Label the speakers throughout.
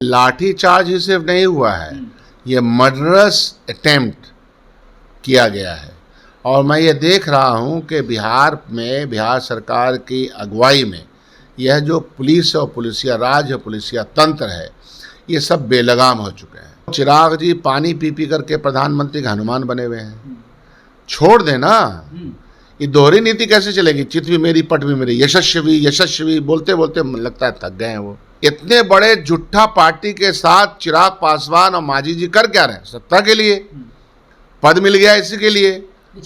Speaker 1: लाठी चार्ज ही सिर्फ नहीं हुआ है, ये मर्डरस अटेम्प्ट किया गया है। और मैं ये देख रहा हूँ कि बिहार सरकार की अगुवाई में यह जो पुलिस और पुलिसिया राज और पुलिसिया तंत्र है, ये सब बेलगाम हो चुके हैं। चिराग जी पानी पी पी करके प्रधानमंत्री का हनुमान बने हुए हैं। छोड़ देना, ये दोहरी नीति कैसे चलेगी? चित भी मेरी पट भी मेरी, यशस्वी यशस्वी बोलते बोलते लगता है थक गए हैं वो। इतने बड़े जुट्ठा पार्टी के साथ चिराग पासवान और मांझी जी कर क्या रहे हैं? सत्ता के लिए, पद मिल गया इसी के लिए,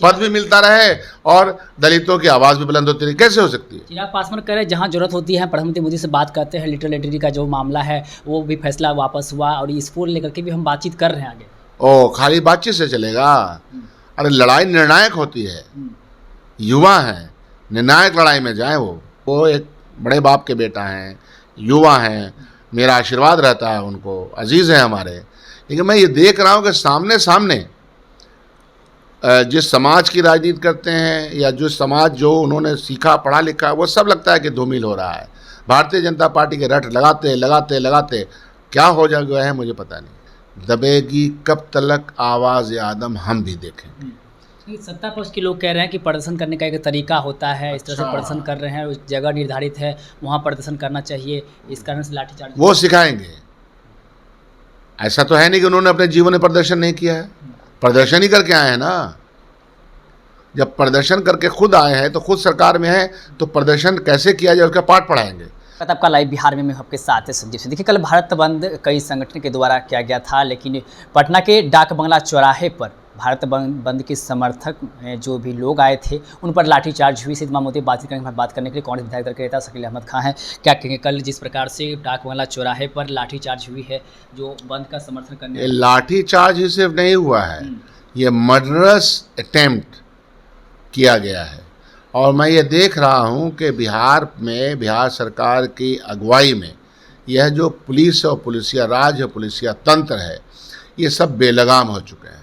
Speaker 1: पद भी मिलता रहे और दलितों की आवाज़ भी बुलंद होती रही। कैसे हो सकती है?
Speaker 2: चिराग पासवान कह रहे जहाँ जरूरत होती है प्रधानमंत्री मोदी से बात करते हैं। लिटरेटरी का जो मामला है वो भी फैसला वापस हुआ और इसको लेकर के भी हम बातचीत कर रहे हैं आगे।
Speaker 1: ओ खाली बातचीत से चलेगा? अरे लड़ाई निर्णायक होती है, युवा हैं, निर्णायक लड़ाई में जाए। वो एक बड़े बाप के बेटा हैं, युवा हैं, मेरा आशीर्वाद रहता है उनको, अजीज़ हैं हमारे। लेकिन मैं ये देख रहा हूँ कि सामने सामने जिस समाज की राजनीति करते हैं या जो समाज जो उन्होंने सीखा पढ़ा लिखा, वो सब लगता है कि धूमिल हो रहा है। भारतीय जनता पार्टी के रट लगाते लगाते लगाते क्या हो जा गया है मुझे पता नहीं। दबेगी कब तलक आवाज़ आदम हम भी देखेंगे।
Speaker 2: सत्ता पक्ष के लोग कह रहे हैं कि प्रदर्शन करने का एक तरीका होता है, इस तरह से प्रदर्शन कर रहे हैं, उस जगह निर्धारित है वहाँ प्रदर्शन करना चाहिए, इस कारण से लाठीचार्ज
Speaker 1: वो सिखाएंगे। ऐसा तो है नहीं कि उन्होंने अपने जीवन में प्रदर्शन नहीं किया है, प्रदर्शन ही करके आए हैं ना। जब प्रदर्शन करके खुद आए हैं तो खुद सरकार में है, तो प्रदर्शन कैसे किया जाए उसका पाठ पढ़ाएंगे।
Speaker 2: आपका लाइव बिहार में मैं आपके साथ है संजीव सिंह। देखिए कल भारत बंद कई संगठन के द्वारा किया गया था, लेकिन पटना के डाक बंगला चौराहे पर भारत बंद के समर्थक जो भी लोग आए थे उन पर लाठीचार्ज हुई। सीधे मुद्दे बात करने के लिए कांग्रेस विधायक दल के नेता शकील अहमद खान हैं। क्या कहेंगे कल जिस प्रकार से डाक बंगला चौराहे पर लाठीचार्ज हुई है जो बंद का समर्थन करने?
Speaker 1: लाठीचार्ज ही सिर्फ नहीं हुआ है, ये मर्डरस अटेम्प्ट किया गया है। और मैं ये देख रहा हूँ कि बिहार सरकार की अगुवाई में यह जो पुलिस और पुलिसिया राज और पुलिसिया तंत्र है, ये सब बेलगाम हो चुके हैं।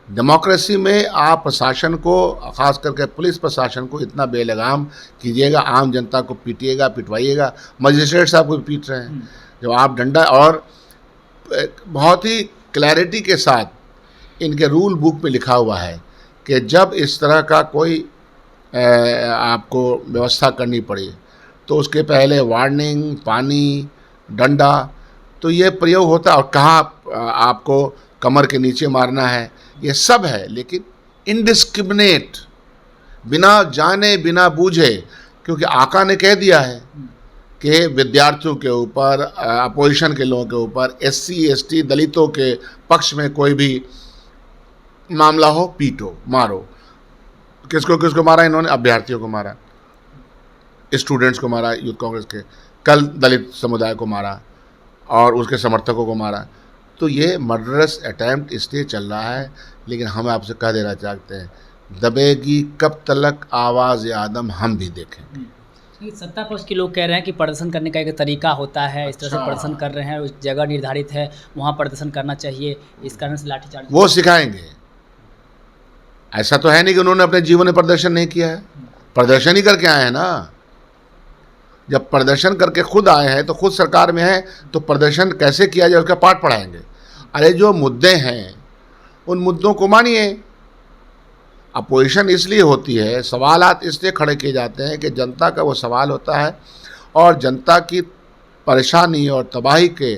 Speaker 1: डेमोक्रेसी में आप प्रशासन को, ख़ास करके पुलिस प्रशासन को इतना बेलगाम कीजिएगा, आम जनता को पीटिएगा, पिटवाइएगा। मजिस्ट्रेट साहब को भी पीट रहे हैं जब आप डंडा, और बहुत ही क्लैरिटी के साथ इनके रूल बुक में लिखा हुआ है कि जब इस तरह का कोई आपको व्यवस्था करनी पड़ी तो उसके पहले वार्निंग, पानी, डंडा, तो ये प्रयोग होता है। और कहाँ आपको कमर के नीचे मारना है, ये सब है, लेकिन इनडिस्क्रिमिनेट, बिना जाने बिना बूझे, क्योंकि आका ने कह दिया है कि विद्यार्थियों के ऊपर, अपोजिशन के लोगों के ऊपर, SC ST दलितों के पक्ष में कोई भी मामला हो, पीटो, मारो। किसको किसको मारा इन्होंने? अभ्यर्थियों को मारा, स्टूडेंट्स को मारा, यूथ कांग्रेस के, कल दलित समुदाय को मारा और उसके समर्थकों को मारा। तो ये मर्डरस अटैम्प्ट इसलिए चल रहा है। लेकिन हम आपसे कह देना चाहते हैं, दबेगी कब तलक आवाज़ आदम हम भी देखेंगे।
Speaker 2: सत्ता पक्ष के लोग कह रहे हैं कि प्रदर्शन करने का एक तरीका होता है, इस तरह से प्रदर्शन कर रहे हैं, उस जगह निर्धारित है वहाँ प्रदर्शन करना चाहिए, इस कारण से लाठीचार्ज
Speaker 1: वो सिखाएंगे। ऐसा तो है नहीं कि उन्होंने अपने जीवन में प्रदर्शन नहीं किया है, प्रदर्शन ही करके आए हैं ना। जब प्रदर्शन करके खुद आए हैं तो खुद सरकार में है, तो प्रदर्शन कैसे किया जाए उसका पाठ पढ़ाएंगे। अरे जो मुद्दे हैं उन मुद्दों को मानिए। अपोजिशन इसलिए होती है, सवालात इसलिए खड़े किए जाते हैं कि जनता का वो सवाल होता है और जनता की परेशानी और तबाही के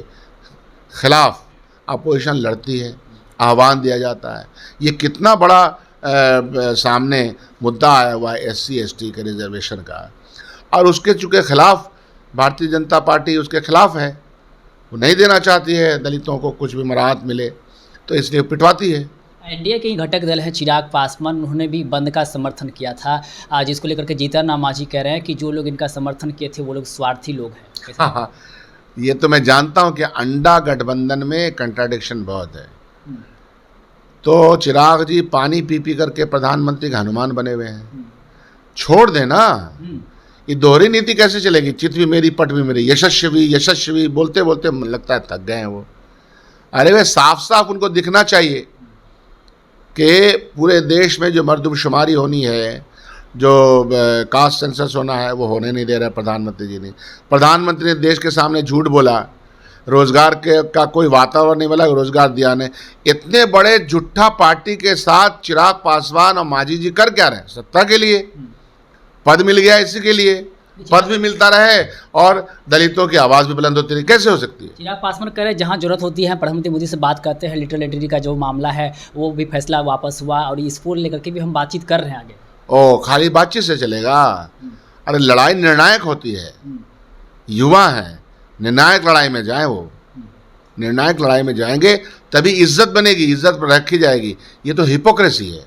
Speaker 1: खिलाफ अपोजिशन लड़ती है, आह्वान दिया जाता है। ये कितना बड़ा सामने मुद्दा आया हुआ है SC ST के रिजर्वेशन का, और उसके चूँकि खिलाफ भारतीय जनता पार्टी उसके खिलाफ है, वो नहीं देना चाहती है दलितों को कुछ भी मराहत मिले, तो इसलिए पिटवाती है।
Speaker 2: NDA के ही घटक दल हैं चिराग पासवान, उन्होंने भी बंद का समर्थन किया था, जिसको लेकर के जीतन राम मांझी कह रहे हैं कि जो लोग इनका समर्थन किए थे वो लोग स्वार्थी लोग हैं।
Speaker 1: हाँ, ये तो मैं जानता हूँ कि अंडा गठबंधन में कंट्राडिक्शन बहुत है। तो चिराग जी पानी पी पी करके प्रधानमंत्री का हनुमान बने हुए हैं। छोड़ देना, ये दोहरी नीति कैसे चलेगी? चित भी मेरी पट भी मेरी, यशस्वी यशस्वी बोलते बोलते लगता है थक गए हैं वो। अरे वे साफ साफ उनको दिखना चाहिए कि पूरे देश में जो मर्दमशुमारी होनी है, जो कास्ट सेंसस होना है, वो होने नहीं दे रहा प्रधानमंत्री जी ने। प्रधानमंत्री ने देश के सामने झूठ बोला रोजगार के का कोई वातावरण नहीं मिला, रोजगार दिया नहीं। इतने बड़े जुट्ठा पार्टी के साथ चिराग पासवान और मांझी जी कर क्या रहे हैं? सत्ता के लिए, पद मिल गया इसी के लिए, पद भी मिलता रहे और दलितों की आवाज़ भी बुलंद होती रही। कैसे हो सकती है?
Speaker 2: चिराग पासवान कह रहे हैं जहाँ जरूरत होती है प्रधानमंत्री मोदी से बात करते हैं, लिटरेटरी का जो मामला है वो भी फैसला वापस हुआ और इसको लेकर के भी हम बातचीत कर रहे हैं आगे।
Speaker 1: ओ, खाली बातचीत से चलेगा? अरे लड़ाई निर्णायक होती है, युवा हैं, निर्णायक लड़ाई में जाएं, वो निर्णायक लड़ाई में जाएंगे तभी इज्जत बनेगी, इज्जत रखी जाएगी। ये तो हिपोक्रेसी है,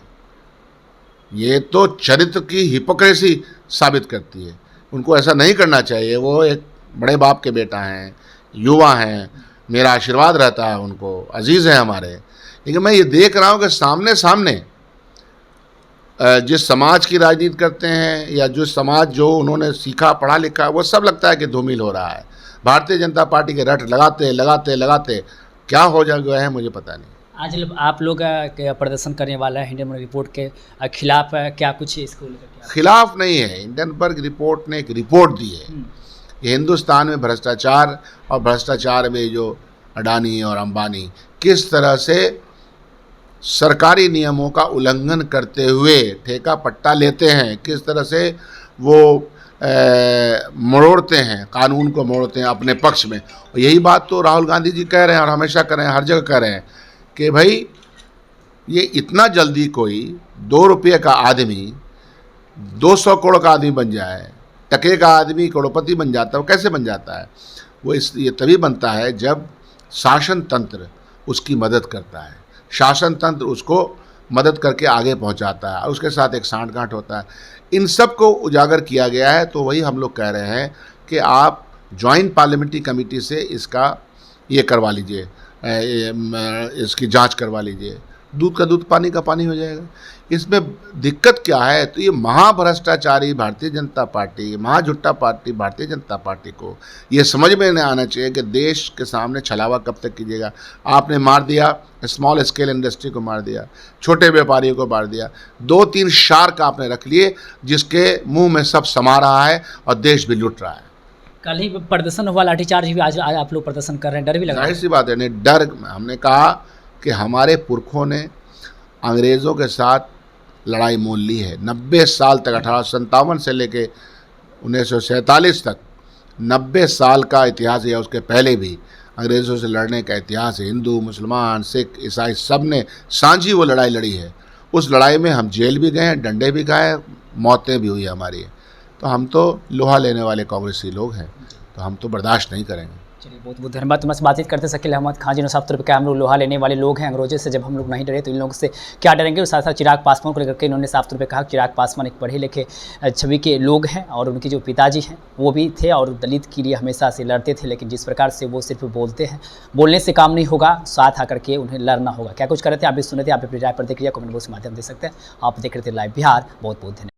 Speaker 1: ये तो चरित्र की हिपोक्रेसी साबित करती है। उनको ऐसा नहीं करना चाहिए। वो एक बड़े बाप के बेटा हैं, युवा हैं, मेरा आशीर्वाद रहता है उनको, अजीज़ हैं हमारे। लेकिन मैं ये देख रहा हूँ कि सामने सामने जिस समाज की राजनीति करते हैं या जो समाज जो उन्होंने सीखा पढ़ा लिखा वो सब लगता है कि धूमिल हो रहा है। भारतीय जनता पार्टी के रट लगाते लगाते लगाते क्या हो जा गया है मुझे पता नहीं।
Speaker 2: आज आप लोग प्रदर्शन करने वाला है हिंडनबर्ग रिपोर्ट के खिलाफ, क्या कुछ इसको लेकर?
Speaker 1: खिलाफ नहीं है, हिंडनबर्ग रिपोर्ट ने एक रिपोर्ट दी है। ये हिंदुस्तान में भ्रष्टाचार और भ्रष्टाचार में जो अडानी और अंबानी किस तरह से सरकारी नियमों का उल्लंघन करते हुए ठेका पट्टा लेते हैं, किस तरह से वो मोड़ते हैं, कानून को मोड़ते हैं अपने पक्ष में। और यही बात तो राहुल गांधी जी कह रहे हैं और हमेशा कर रहे हैं, हर जगह कह रहे हैं कि भाई ये इतना जल्दी कोई 2 रुपये का आदमी 200 करोड़ का आदमी बन जाए, टके का आदमी करोड़पति बन जाता है। वो कैसे बन जाता है? वो ये तभी बनता है जब शासन तंत्र उसकी मदद करता है, शासन तंत्र उसको मदद करके आगे पहुंचाता है और उसके साथ एक सांठगांठ होता है। इन सब को उजागर किया गया है। तो वही हम लोग कह रहे हैं कि आप जॉइंट पार्लियामेंट्री कमेटी से इसका ये करवा लीजिए, इसकी जांच करवा लीजिए। दूध का दूध, पानी का पानी हो जाएगा। इसमें दिक्कत क्या है? तो ये महाभ्रष्टाचारी Bharatiya Janata party, महाझुट्टा party Bharatiya Janata party को ये समझ में नहीं आना चाहिए कि देश के सामने छलावा कब तक कीजिएगा। आपने मार दिया, स्मॉल स्केल इंडस्ट्री को मार दिया, छोटे व्यापारियों को मार दिया, 2-3 शार्क आपने रख लिए जिसके मुंह में सब समा रहा है और देश भी लुट रहा है।
Speaker 2: कल ही प्रदर्शन हुआ, लाठीचार्ज भी, आज आप लोग प्रदर्शन कर रहे हैं, डर भी लगा?
Speaker 1: जाहिर सी बात है, नहीं डर। हमने कहा कि हमारे पुरखों ने अंग्रेज़ों के साथ लड़ाई मोल ली है। 90 साल तक, 1857 से लेके 1947 तक 90 साल का इतिहास है। उसके पहले भी अंग्रेज़ों से लड़ने का इतिहास है। हिंदू, मुसलमान, सिख, ईसाई सब ने साझी वो लड़ाई लड़ी है। उस लड़ाई में हम जेल भी गए हैं, डंडे भी खाए, मौतें भी हुई हमारी। तो हम तो लोहा लेने वाले कांग्रेसी लोग हैं, तो हम तो बर्दाश्त नहीं करेंगे।
Speaker 2: चलिए, बहुत बहुत धन्यवाद। तुमसे बातचीत करते शकील अहमद खान जी ने साफ तौर पर कहा हम लोग लोहा लेने वाले लोग हैं, अंग्रेजों से जब हम लोग नहीं डरे तो इन लोगों से क्या डरेंगे। और साथ साथ चिराग पासवान को लेकर के इन्होंने साफ तौर पर कहा चिराग पासवान एक पढ़े लिखे छवि के लोग हैं और उनके जो पिताजी हैं वो भी थे और दलित के लिए हमेशा से लड़ते थे। लेकिन जिस प्रकार से वो सिर्फ बोलते हैं, बोलने से काम नहीं होगा, साथ आकर के उन्हें लड़ना होगा। क्या कुछ कर रहे थे आप भी सुने थे, आप अपनी राय पर देख लिया, कमेंट बॉक्स के माध्यम दे सकते हैं। आप देख रहे थे लाइव बिहार। बहुत बहुत धन्यवाद।